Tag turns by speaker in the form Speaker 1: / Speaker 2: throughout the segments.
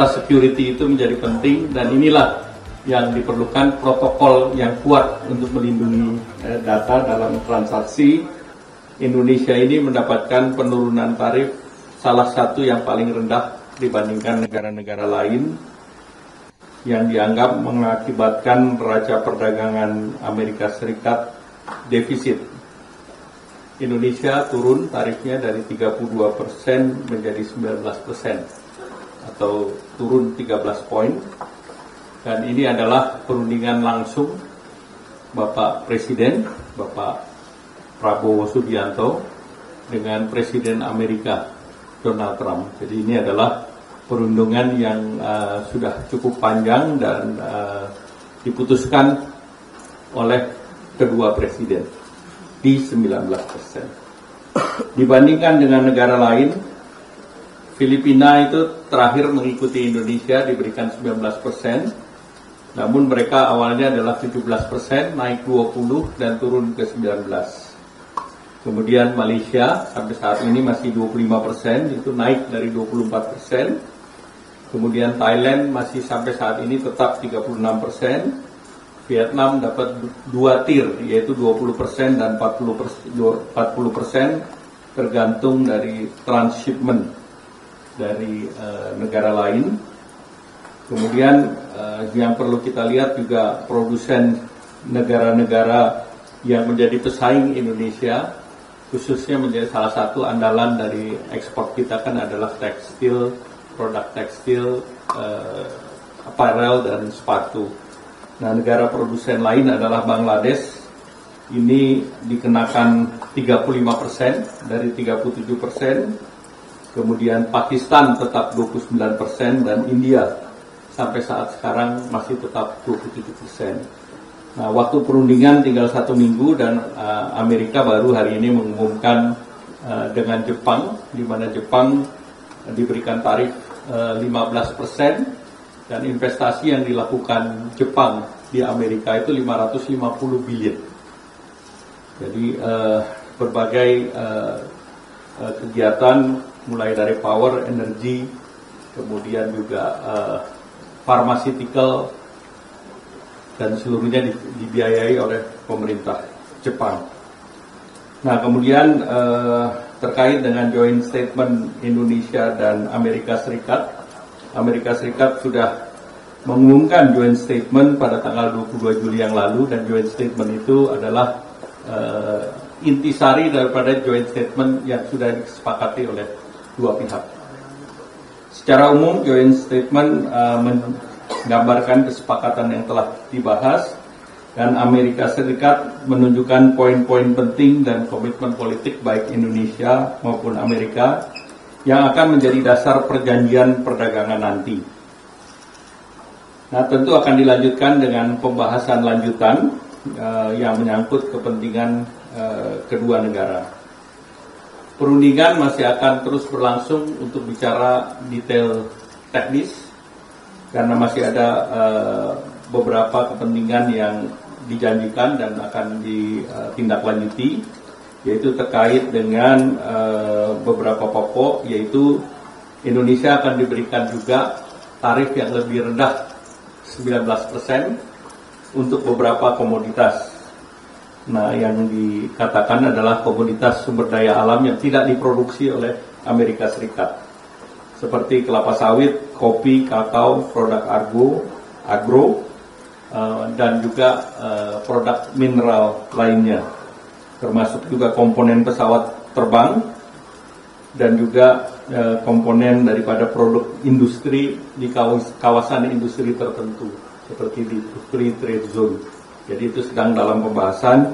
Speaker 1: data security itu menjadi penting, dan inilah yang diperlukan protokol yang kuat untuk melindungi data dalam transaksi. Indonesia ini mendapatkan penurunan tarif salah satu yang paling rendah dibandingkan negara-negara lain, yang dianggap mengakibatkan neraca perdagangan Amerika Serikat defisit. Indonesia turun tarifnya dari 32% menjadi 19%, atau turun 13 poin. Dan ini adalah perundingan langsung Bapak Presiden, Bapak Prabowo Subianto dengan Presiden Amerika Donald Trump. Jadi ini adalah perundingan yang sudah cukup panjang dan diputuskan oleh kedua presiden di 19%. Dibandingkan dengan negara lain, Filipina itu terakhir mengikuti Indonesia, diberikan 19%. Namun mereka awalnya adalah 17%, naik 20 dan turun ke 19. Kemudian Malaysia sampai saat ini masih 25%, itu naik dari 24%. Kemudian Thailand masih sampai saat ini tetap 36%. Vietnam dapat 2 tier, yaitu 20% dan 40%, tergantung dari transshipment dari negara lain. Kemudian yang perlu kita lihat juga produsen negara-negara yang menjadi pesaing Indonesia, khususnya menjadi salah satu andalan dari ekspor kita kan adalah tekstil, produk tekstil, apparel dan sepatu. Nah, negara produsen lain adalah Bangladesh. Ini dikenakan 35% dari 37%. Kemudian Pakistan tetap 29% dan India sampai saat sekarang masih tetap 27%. Nah, waktu perundingan tinggal 1 minggu dan Amerika baru hari ini mengumumkan dengan Jepang, di mana Jepang diberikan tarif 15%, dan investasi yang dilakukan Jepang di Amerika itu 550 billion. Jadi berbagai kegiatan mulai dari power, energi, kemudian juga pharmaceutical, dan seluruhnya dibiayai oleh pemerintah Jepang. Nah, kemudian terkait dengan joint statement Indonesia dan Amerika Serikat, Amerika Serikat sudah mengumumkan joint statement pada tanggal 22 Juli yang lalu, dan joint statement itu adalah intisari daripada joint statement yang sudah disepakati oleh dua pihak. Secara umum, joint statement menggambarkan kesepakatan yang telah dibahas, dan Amerika Serikat menunjukkan poin-poin penting dan komitmen politik baik Indonesia maupun Amerika yang akan menjadi dasar perjanjian perdagangan nanti. Nah, tentu akan dilanjutkan dengan pembahasan lanjutan yang menyangkut kepentingan kedua negara. Perundingan masih akan terus berlangsung untuk bicara detail teknis, karena masih ada beberapa kepentingan yang dijanjikan dan akan ditindaklanjuti, yaitu terkait dengan beberapa pokok, yaitu Indonesia akan diberikan juga tarif yang lebih rendah 19% untuk beberapa komoditas. Nah, yang dikatakan adalah komoditas sumber daya alam yang tidak diproduksi oleh Amerika Serikat, seperti kelapa sawit, kopi, kakao, produk agro, dan juga produk mineral lainnya, termasuk juga komponen pesawat terbang dan juga komponen daripada produk industri di kawasan industri tertentu, seperti di Free Trade Zone. Jadi itu sedang dalam pembahasan,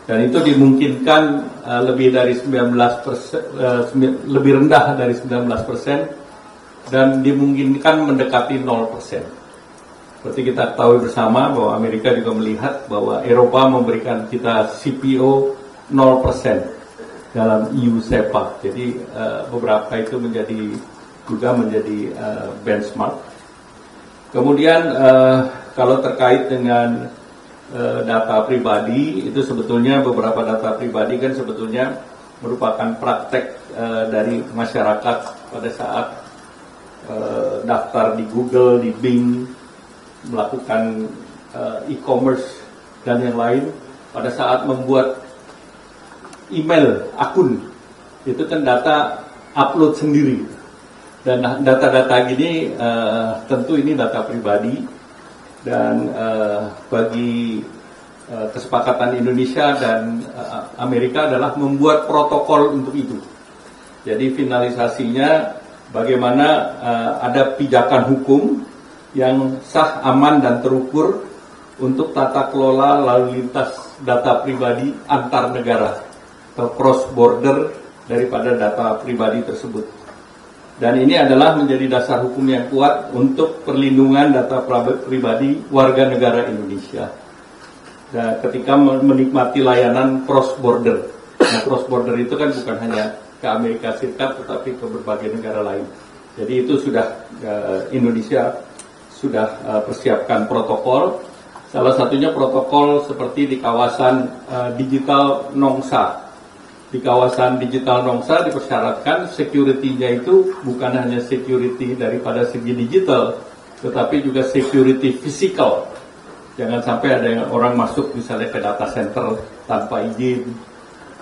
Speaker 1: dan itu dimungkinkan lebih dari 19%, lebih rendah dari 19%, dan dimungkinkan mendekati 0%. Seperti kita ketahui bersama bahwa Amerika juga melihat bahwa Eropa memberikan kita CPO 0% dalam EU SEPA. Jadi beberapa itu menjadi benchmark. Kemudian kalau terkait dengan data pribadi, itu sebetulnya beberapa data pribadi kan sebetulnya merupakan praktek dari masyarakat pada saat daftar di Google, di Bing, melakukan e-commerce dan yang lain. Pada saat membuat email akun, itu kan data upload sendiri. Dan data-data gini tentu ini data pribadi, dan bagi kesepakatan Indonesia dan Amerika adalah membuat protokol untuk itu. Jadi finalisasinya bagaimana ada pijakan hukum yang sah, aman, dan terukur untuk tata kelola lalu lintas data pribadi antar negara atau cross border daripada data pribadi tersebut. Dan ini adalah menjadi dasar hukum yang kuat untuk perlindungan data pribadi warga negara Indonesia. Dan ketika menikmati layanan cross border. Nah, cross border itu kan bukan hanya ke Amerika Serikat tetapi ke berbagai negara lain. Jadi itu sudah Indonesia sudah persiapkan protokol. Salah satunya protokol seperti di kawasan digital Nongsa. Di kawasan digital Nongsa dipersyaratkan security-nya itu bukan hanya security daripada segi digital, tetapi juga security physical. Jangan sampai ada yang orang masuk misalnya ke data center tanpa izin,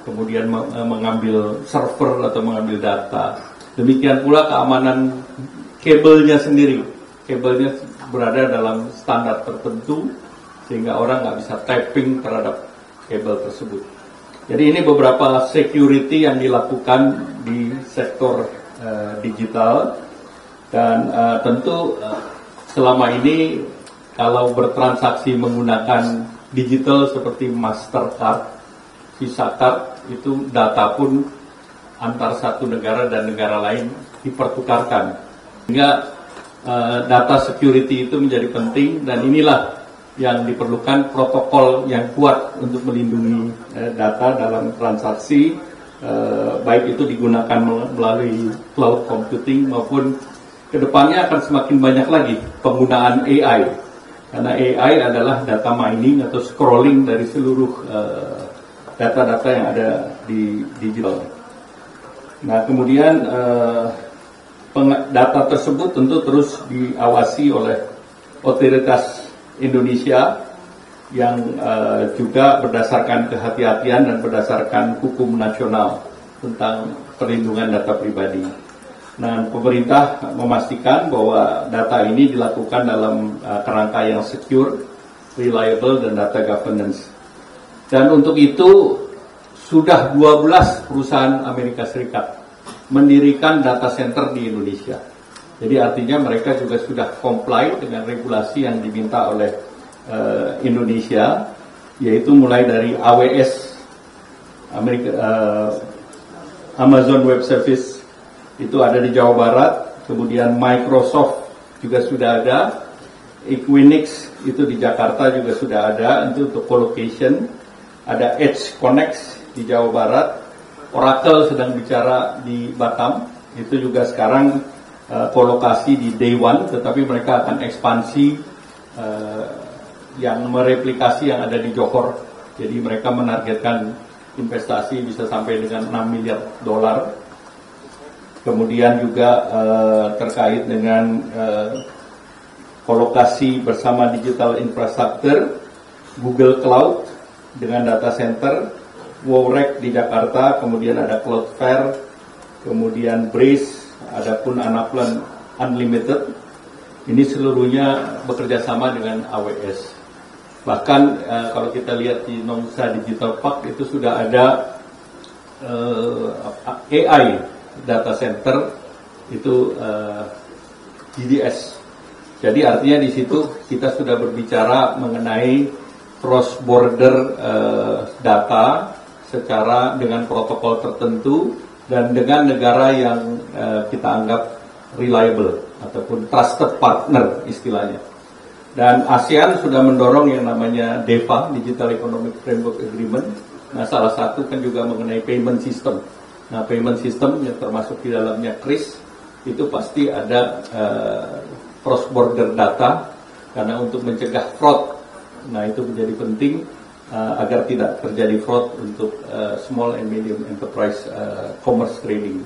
Speaker 1: kemudian mengambil server atau mengambil data. Demikian pula keamanan kabelnya sendiri. Kabelnya berada dalam standar tertentu, sehingga orang nggak bisa tapping terhadap kabel tersebut. Jadi ini beberapa security yang dilakukan di sektor digital, dan tentu selama ini kalau bertransaksi menggunakan digital seperti Mastercard, Visa Card, itu data pun antar satu negara dan negara lain dipertukarkan. Sehingga data security itu menjadi penting, dan inilah yang diperlukan protokol yang kuat untuk melindungi data dalam transaksi, baik itu digunakan melalui cloud computing maupun kedepannya akan semakin banyak lagi penggunaan AI, karena AI adalah data mining atau scrolling dari seluruh data-data yang ada di digital. Nah, kemudian data tersebut tentu terus diawasi oleh otoritas Indonesia yang juga berdasarkan kehati-hatian dan berdasarkan hukum nasional tentang perlindungan data pribadi. Nah, pemerintah memastikan bahwa data ini dilakukan dalam kerangka yang secure, reliable, dan data governance. Dan untuk itu sudah 12 perusahaan Amerika Serikat mendirikan data center di Indonesia. Jadi artinya mereka juga sudah comply dengan regulasi yang diminta oleh Indonesia, yaitu mulai dari AWS, Amazon Web Service, itu ada di Jawa Barat, kemudian Microsoft juga sudah ada, Equinix itu di Jakarta juga sudah ada, itu untuk colocation, ada Edge Connect di Jawa Barat, Oracle sedang bicara di Batam, itu juga sekarang kolokasi di Day One, tetapi mereka akan ekspansi yang mereplikasi yang ada di Johor. Jadi mereka menargetkan investasi bisa sampai dengan 6 miliar dolar. Kemudian juga terkait dengan kolokasi bersama digital infrastructure, Google Cloud dengan data center, Wowrek di Jakarta, kemudian ada Cloudflare, kemudian Braze, adapun Anaplan Unlimited, ini seluruhnya bekerja sama dengan AWS. Bahkan kalau kita lihat di Nongsa Digital Park itu sudah ada AI data center, itu GDS. Jadi artinya di situ kita sudah berbicara mengenai cross border data secara dengan protokol tertentu dan dengan negara yang kita anggap reliable ataupun trusted partner istilahnya. Dan ASEAN sudah mendorong yang namanya DEFA, Digital Economic Framework Agreement. Nah, salah satu kan juga mengenai payment system. Nah, payment system yang termasuk di dalamnya KRIS itu pasti ada cross border data, karena untuk mencegah fraud. Nah, itu menjadi penting agar tidak terjadi fraud untuk small and medium enterprise commerce trading.